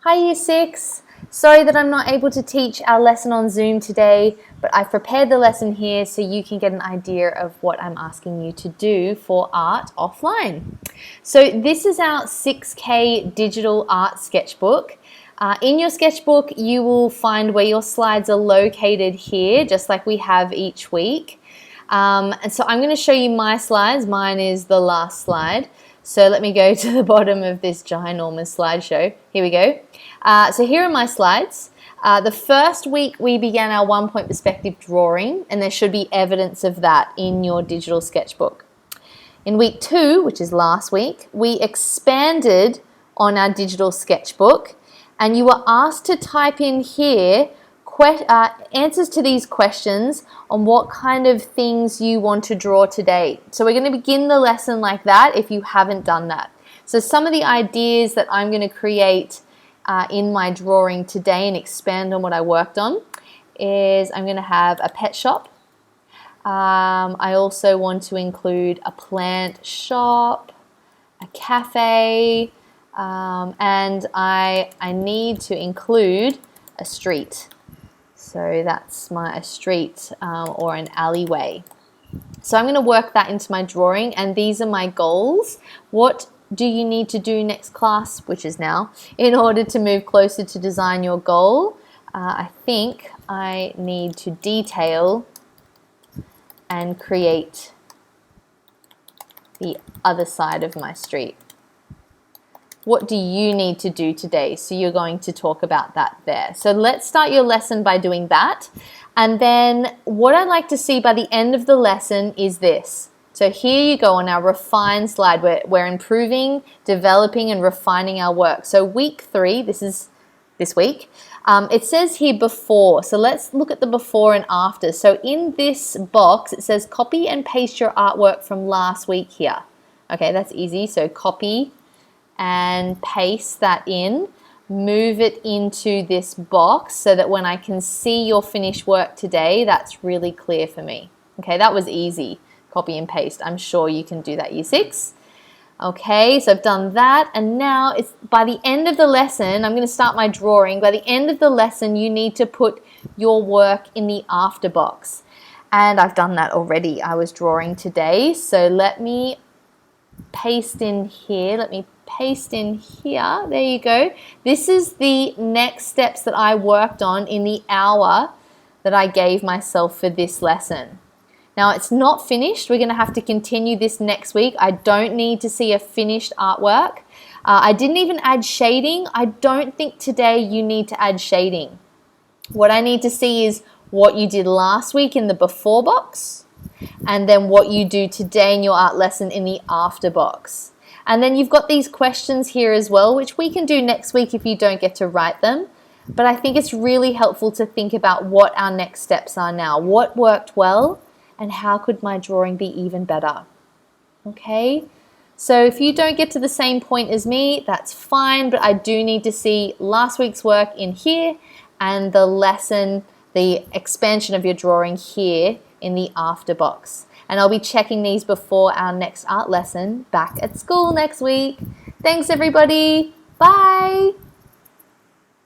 Hi Year 6! Sorry that I'm not able to teach our lesson on Zoom today, but I've prepared the lesson here so you can get an idea of what I'm asking you to do for art offline. So this is our 6K digital art sketchbook. In your sketchbook, you will find where your slides are located here, just like we have each week. And so I'm going to show you my slides. Mine is the last slide. So let me go to the bottom of this ginormous slideshow. Here we go. So here are my slides. The first week we began our 1-point perspective drawing, and there should be evidence of that in your digital sketchbook. In week 2, which is last week, we expanded on our digital sketchbook, and you were asked to type in here answers to these questions on what kind of things you want to draw today. So we're going to begin the lesson like that if you haven't done that. So some of the ideas that I'm going to create in my drawing today and expand on what I worked on is I'm going to have a pet shop. I also want to include a plant shop, a cafe, and I need to include a street. So that's a street or an alleyway. So I'm going to work that into my drawing, and these are my goals. What do you need to do next class, which is now, in order to move closer to design your goal? I think I need to detail and create the other side of my street. What do you need to do today? So you're going to talk about that there. So let's start your lesson by doing that. And then what I'd like to see by the end of the lesson is this. So here you go on our refine slide. We're improving, developing, and refining our work. So week 3, this is this week, it says here before. So let's look at the before and after. So in this box, it says copy and paste your artwork from last week here. Okay, that's easy. So copy and paste that in, move it into this box so that when I can see your finished work today, that's really clear for me. Okay, that was easy. Copy and paste. I'm sure you can do that, Year 6. Okay, so I've done that, and now it's by the end of the lesson, I'm going to start my drawing. By the end of the lesson, you need to put your work in the after box. And I've done that already. I was drawing today, so let me paste in here. Let me paste in here. There you go. This is the next steps that I worked on in the hour that I gave myself for this lesson. Now it's not finished. We're going to have to continue this next week. I don't need to see a finished artwork. I didn't even add shading. I don't think today you need to add shading. What I need to see is what you did last week in the before box, and then what you do today in your art lesson in the after box. And then you've got these questions here as well, which we can do next week if you don't get to write them. But I think it's really helpful to think about what our next steps are now. What worked well, and how could my drawing be even better? Okay? So if you don't get to the same point as me, that's fine, but I do need to see last week's work in here and the lesson, the expansion of your drawing here in the after box. And I'll be checking these before our next art lesson back at school next week. Thanks everybody. Bye.